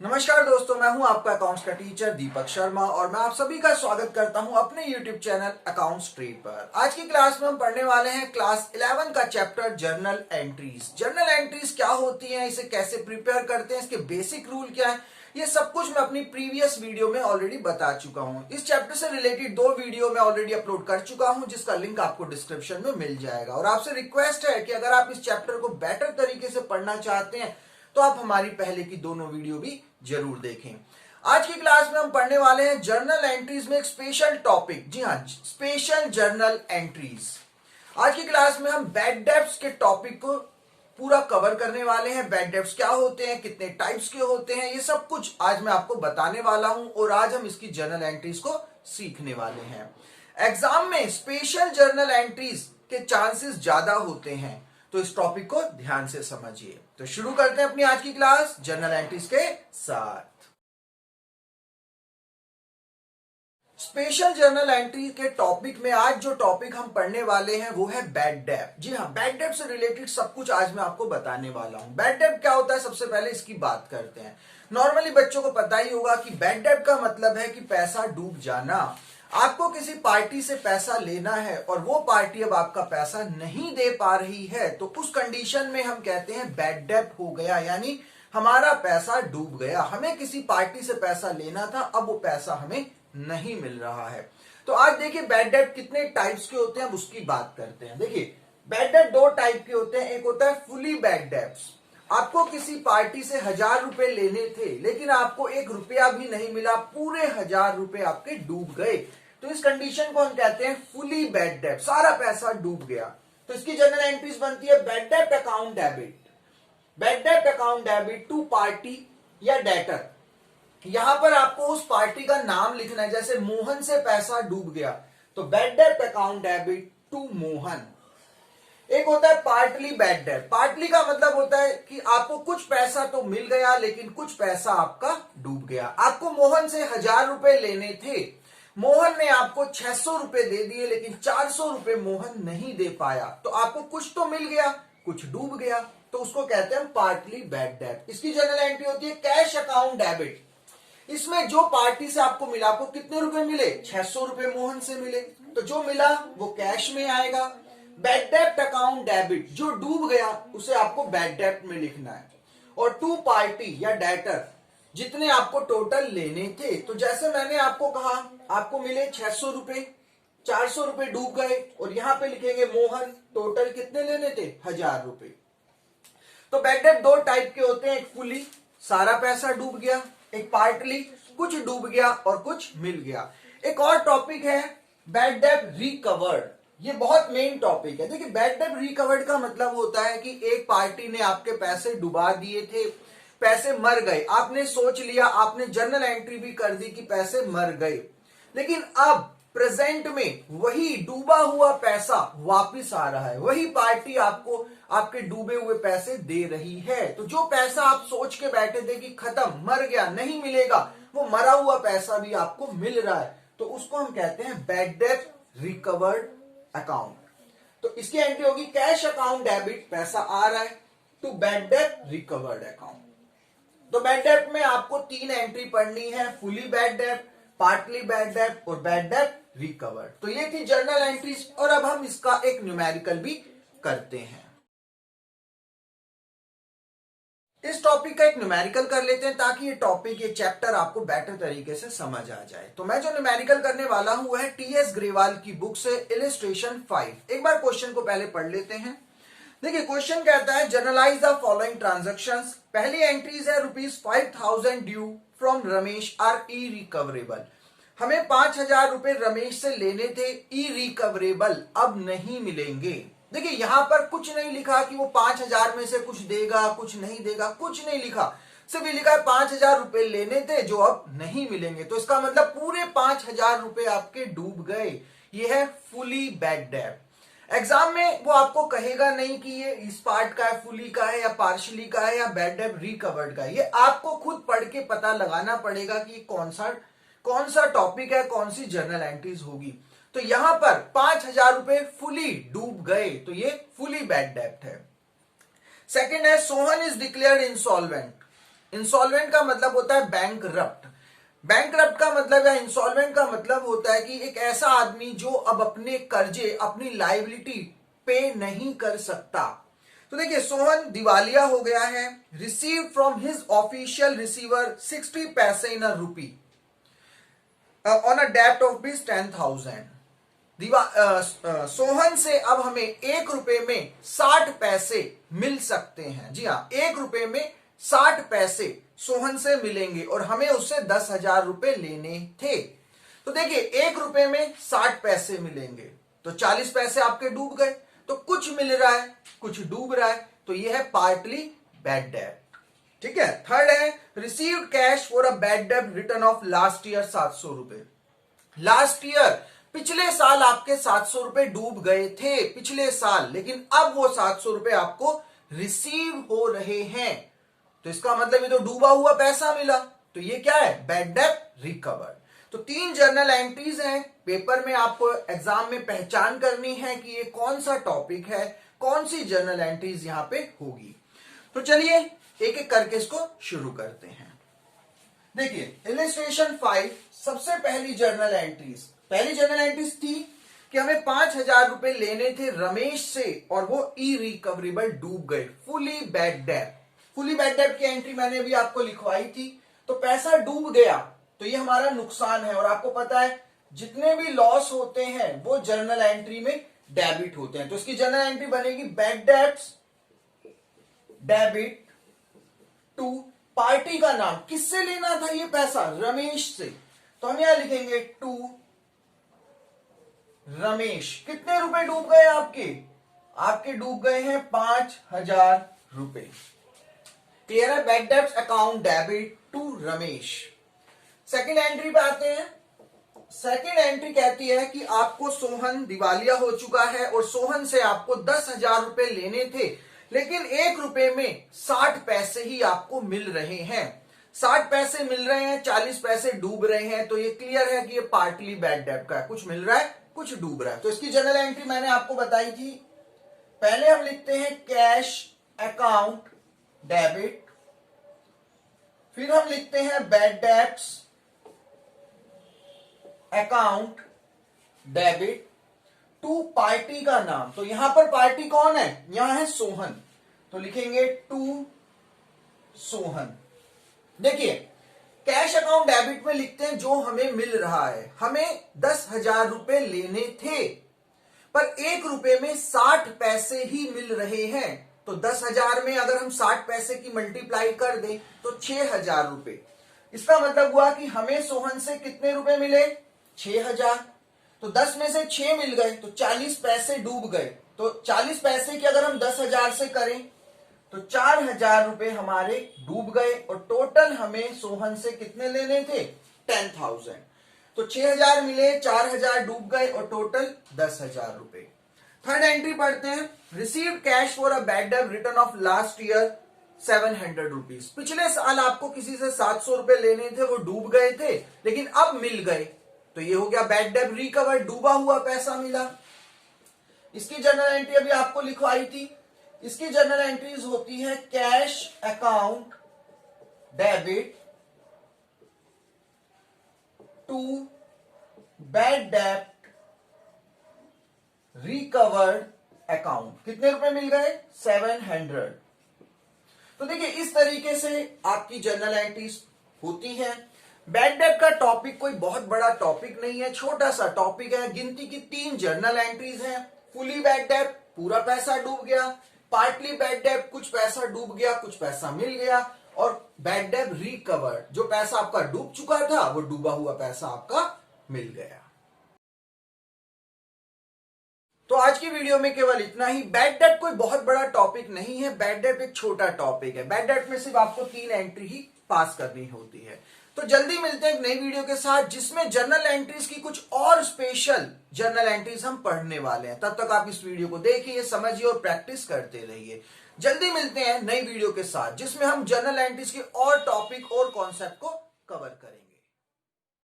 नमस्कार दोस्तों, मैं हूं आपका अकाउंट्स का टीचर दीपक शर्मा और मैं आप सभी का स्वागत करता हूं अपने YouTube चैनल अकाउंट्स ट्रेड पर। आज की क्लास में हम पढ़ने वाले हैं क्लास 11 का chapter journal entries. Journal entries क्या होती हैं, इसे कैसे प्रिपेयर करते हैं, इसके बेसिक रूल क्या है, ये सब कुछ मैं अपनी प्रीवियस वीडियो में ऑलरेडी बता चुका हूं। इस चैप्टर से रिलेटेड 2 वीडियो मैं ऑलरेडी अपलोड कर चुका हूं, जिसका लिंक आपको डिस्क्रिप्शन में मिल जाएगा। और आपसे रिक्वेस्ट है कि अगर आप इस चैप्टर को बेटर तरीके से पढ़ना चाहते हैं तो आप हमारी पहले की दोनों वीडियो भी जरूर देखें। आज की क्लास में हम पढ़ने वाले हैं जर्नल एंट्रीज में एक स्पेशल टॉपिक। जी हाँ, स्पेशल जर्नल एंट्रीज। आज की क्लास में हम बैड डेब्ट्स के टॉपिक को पूरा कवर करने वाले हैं। बैड डेब्ट्स क्या होते हैं, कितने टाइप्स के होते हैं, ये सब कुछ आज मैं आपको बताने वाला हूं और आज हम इसकी जर्नल एंट्रीज को सीखने वाले हैं। एग्जाम में स्पेशल जर्नल एंट्रीज के चांसेस ज्यादा होते हैं, तो इस टॉपिक को ध्यान से समझिए। तो शुरू करते हैं अपनी आज की क्लास जर्नल एंट्रीज के साथ। स्पेशल जर्नल एंट्री के टॉपिक में आज जो टॉपिक हम पढ़ने वाले हैं वो है बैड डेब्ट। जी हाँ, बैड डेब्ट से रिलेटेड सब कुछ आज मैं आपको बताने वाला हूं। बैड डेब्ट क्या होता है, सबसे पहले इसकी बात करते हैं। नॉर्मली बच्चों को पता ही होगा कि बैड डेब्ट का मतलब है कि पैसा डूब जाना। आपको किसी पार्टी से पैसा लेना है और वो पार्टी अब आपका पैसा नहीं दे पा रही है, तो उस कंडीशन में हम कहते हैं बैड डेब्ट हो गया, यानी हमारा पैसा डूब गया। हमें किसी पार्टी से पैसा लेना था, अब वो पैसा हमें नहीं मिल रहा है। तो आज देखिए बैड डेब्ट कितने टाइप्स के होते हैं, अब उसकी बात करते हैं। देखिए बैड डेब्ट 2 टाइप के होते हैं। एक होता है फुली बैड डेब्ट्स। आपको किसी पार्टी से 1000 रुपए लेने थे लेकिन आपको 1 रुपया भी नहीं मिला, पूरे 1000 रुपए आपके डूब गए, तो इस कंडीशन को हम कहते हैं फुली बैड डेब्ट, सारा पैसा डूब गया। तो इसकी जनरल एंट्रीज बनती है बैड डेब्ट अकाउंट डेबिट। बैड डेब्ट अकाउंट डेबिट टू पार्टी या डेटर। यहां पर आपको उस पार्टी का नाम लिखना है, जैसे मोहन से पैसा डूब गया तो बैड डेब्ट अकाउंट डेबिट टू मोहन। एक होता है पार्टली बैड डेब्ट। पार्टली का मतलब होता है कि आपको कुछ पैसा तो मिल गया लेकिन कुछ पैसा आपका डूब गया। आपको मोहन से 1000 रुपए लेने थे, मोहन ने आपको 600 रुपए दे दिए लेकिन 400 रुपए मोहन नहीं दे पाया, तो आपको कुछ तो मिल गया, कुछ डूब गया, तो उसको कहते हैं पार्टली बैड डेब्ट। इसकी जनरल एंट्री होती है कैश अकाउंट डेबिट। इसमें जो पार्टी से आपको मिला, आपको कितने रुपए मिले, 600 रुपए मोहन से मिले, तो जो मिला वो कैश में आएगा। बैड डेब्ट अकाउंट डेबिट, जो डूब गया उसे आपको बैड डेब्ट में लिखना है। और टू पार्टी या डेटर, जितने आपको टोटल लेने थे, तो जैसे मैंने आपको कहा आपको मिले 600 रुपए, 400 रुपए डूब गए और यहां पे लिखेंगे मोहन टोटल कितने लेने थे, 1000 रुपए। तो बैड डेब्ट 2 टाइप के होते हैं, एक फुली सारा पैसा डूब गया, एक पार्टली कुछ डूब गया और कुछ मिल गया। एक और टॉपिक है बैड डेब्ट रिकवर्ड। ये बहुत मेन टॉपिक है। देखिए बैड डेब्ट रिकवर्ड का मतलब होता है कि एक पार्टी ने आपके पैसे डुबा दिए थे, पैसे मर गए, आपने सोच लिया, आपने जर्नल एंट्री भी कर दी कि पैसे मर गए, लेकिन अब प्रेजेंट में वही डूबा हुआ पैसा वापस आ रहा है, वही पार्टी आपको आपके डूबे हुए पैसे दे रही है। तो जो पैसा आप सोच के बैठे थे कि खत्म, मर गया, नहीं मिलेगा, वो मरा हुआ पैसा भी आपको मिल रहा है, तो उसको हम कहते हैं बैड डेब्ट रिकवर्ड अकाउंट। तो इसकी एंट्री होगी कैश अकाउंट डेबिट, पैसा आ रहा है, टू बैड डेब्ट रिकवर्ड अकाउंट। तो बैड डेब्ट में आपको 3 एंट्री पढ़नी है, फुली बैड डेब्ट, पार्टली बैड डेब्ट और बैड डेब्ट रिकवर्ड। तो ये थी जर्नल एंट्रीज और अब हम इसका एक न्यूमेरिकल भी करते हैं। इस टॉपिक का एक न्यूमेरिकल कर लेते हैं ताकि ये टॉपिक, ये चैप्टर आपको बेटर तरीके से समझ आ जाए। तो मैं जो न्यूमेरिकल करने वाला हूं वो है टीएस ग्रेवाल की बुक से इलिस्ट्रेशन 5। एक बार क्वेश्चन को पहले पढ़ लेते हैं। देखिए क्वेश्चन कहता है जर्नलाइज द फॉलोइंग ट्रांजैक्शंस। पहली एंट्रीज है ₹5000 due from Ramesh R E recoverable. हमें 5000 रुपए रमेश से लेने थे, ई रिकवरेबल, अब नहीं मिलेंगे। देखिए यहां पर कुछ नहीं लिखा कि वो 5000 में से कुछ देगा कुछ नहीं देगा, कुछ नहीं लिखा, सिर्फ लिखा है 5000 रुपए लेने थे जो अब नहीं मिलेंगे। तो इसका मतलब पूरे 5000 रुपए आपके डूब गए। ये है फुली बैड डेब्ट। एग्जाम में वो आपको कहेगा नहीं कि ये इस पार्ट का है, फुली का है या पार्शली का है या बैड डेब्ट रिकवर्ड का है। ये आपको खुद पढ़ के पता लगाना पड़ेगा कि कौन सा टॉपिक है, कौन सी जर्नल एंट्रीज होगी। तो यहां पर 5000 रुपए फुली डूब गए, तो ये फुली बैड डेब्ट है। सेकंड है Sohan is declared insolvent. Insolvent का मतलब होता है बैंकरप्ट। बैंकरप्ट का मतलब या इंसॉल्वेंट का मतलब होता है कि एक ऐसा आदमी जो अब अपने कर्जे, अपनी लायबिलिटी पे नहीं कर सकता। तो देखिए, सोहन दिवालिया हो गया है। Receive from his official receiver 60 पैसे इन अ रूपी ऑन अ डेप्ट ऑफ बीस 10,000। सोहन से अब हमें 1 रुपए में 60 पैसे मिल सकते हैं। जी हाँ, 1 रुपए में 60 पैसे सोहन से मिलेंगे और हमें उससे 10,000 रुपए लेने थे। तो देखिए, 1 रुपए में 60 पैसे मिलेंगे तो 40 पैसे आपके डूब गए। तो कुछ मिल रहा है, कुछ डूब रहा है, तो यह है पार्टली बैड डेट। ठीक है। थर्ड है received cash for a bad debt return of last year 700 रुपए। लास्ट ईयर, पिछले साल आपके 700 रुपए डूब गए थे पिछले साल, लेकिन अब वो 700 रुपए आपको रिसीव हो रहे हैं। तो इसका मतलब ये तो डूबा हुआ पैसा मिला, तो ये क्या है? Bad debt recovered. तो 3 जर्नल एंट्रीज हैं। पेपर में आपको एग्जाम में पहचान करनी है कि ये कौन सा टॉपिक है, कौन सी जर्नल एंट्रीज यहां पे होगी। तो चलिए एक एक करके इसको शुरू करते हैं। देखिए, इलिस्ट्रेशन 5, सबसे पहली जर्नल एंट्रीज थी कि हमें 5,000 रुपए लेने थे रमेश से और वो इरिकवरेबल डूब गए। फुली बैड डेट की एंट्री मैंने अभी आपको लिखवाई थी। तो पैसा डूब गया तो ये हमारा नुकसान है, और आपको पता है जितने भी लॉस होते हैं वो जर्नल एंट्री में डेबिट होते हैं। तो इसकी जर्नल एंट्री बनेगी bad debts debit to party का नाम। किससे लेना था ये पैसा? रमेश से। तो हम यहां लिखेंगे टू रमेश। कितने रुपए डूब गए आपके डूब गए हैं 5,000 रुपए। क्लियर है? Bad debts account debit to Ramesh. Second entry पे आते हैं। सेकंड एंट्री कहती है कि आपको सोहन दिवालिया हो चुका है और सोहन से आपको 10,000 रुपए लेने थे, लेकिन 1 रुपए में 60 पैसे ही आपको मिल रहे हैं। 60 पैसे मिल रहे हैं, 40 पैसे डूब रहे हैं। तो ये क्लियर है कि ये पार्टली बैड डेट का है, कुछ मिल रहा है, कुछ डूब रहा है। तो इसकी जनरल एंट्री मैंने आपको बताई थी। पहले हम लिखते हैं कैश अकाउंट डेबिट, फिर हम लिखते हैं bad debts account debit to party का नाम। तो यहां पर पार्टी कौन है? यहां है सोहन, तो लिखेंगे टू सोहन। देखिए, कैश अकाउंट डेबिट में लिखते हैं जो हमें मिल रहा है। हमें 10,000 रुपए लेने थे, पर 1 रुपए में 60 पैसे ही मिल रहे हैं। तो 10,000 में अगर हम 60 पैसे की मल्टीप्लाई कर दें तो 6,000 रुपए। इसका मतलब हुआ कि हमें सोहन से कितने रुपए मिले? 6,000। तो 10 में से 6 मिल गए तो 40 पैसे डूब गए। तो 40 पैसे की अगर हम 10,000 से करें तो 4,000 रुपए हमारे डूब गए, और टोटल हमें सोहन से कितने लेने थे? 10,000। तो 6,000 मिले, 4,000 डूब गए और टोटल 10,000 रुपए। थर्ड एंट्री पढ़ते हैं। Received cash for a bad debt return of last year 700 rupees. पिछले साल आपको किसी से 700 रुपए लेने थे, वो डूब गए थे, लेकिन अब मिल गए। तो ये हो गया बैड डेट रिकवर, डूबा हुआ पैसा मिला। इसकी जनरल एंट्री अभी आपको लिखवाई थी। इसकी जनरल एंट्रीज होती है cash account debit to bad debt recovered account. कितने रुपए मिल गए? 700। तो देखिए, इस तरीके से आपकी जनरल एंट्रीज होती है। बैड डेट का टॉपिक कोई बहुत बड़ा टॉपिक नहीं है, छोटा सा टॉपिक है। गिनती की 3 जर्नल एंट्रीज हैं। फुली बैड डेट, पूरा पैसा डूब गया। पार्टली बैड डेट, कुछ पैसा डूब गया, कुछ पैसा मिल गया। और बैड डेट रिकवर्ड, जो पैसा आपका डूब चुका था वो डूबा हुआ पैसा आपका मिल गया। तो आज की वीडियो में केवल इतना ही। बैड डेट कोई बहुत बड़ा टॉपिक नहीं है, बैड डेट एक छोटा टॉपिक है। बैड डेट में सिर्फ आपको 3 एंट्री ही पास करनी होती है। तो जल्दी मिलते हैं एक नई वीडियो के साथ, जिसमें जर्नल एंट्रीज की कुछ और स्पेशल जर्नल एंट्रीज हम पढ़ने वाले हैं। तब तक आप इस वीडियो को देखिए, समझिए और प्रैक्टिस करते रहिए। जल्दी मिलते हैं नई वीडियो के साथ, जिसमें हम जर्नल एंट्रीज के और टॉपिक और कॉन्सेप्ट को कवर करेंगे।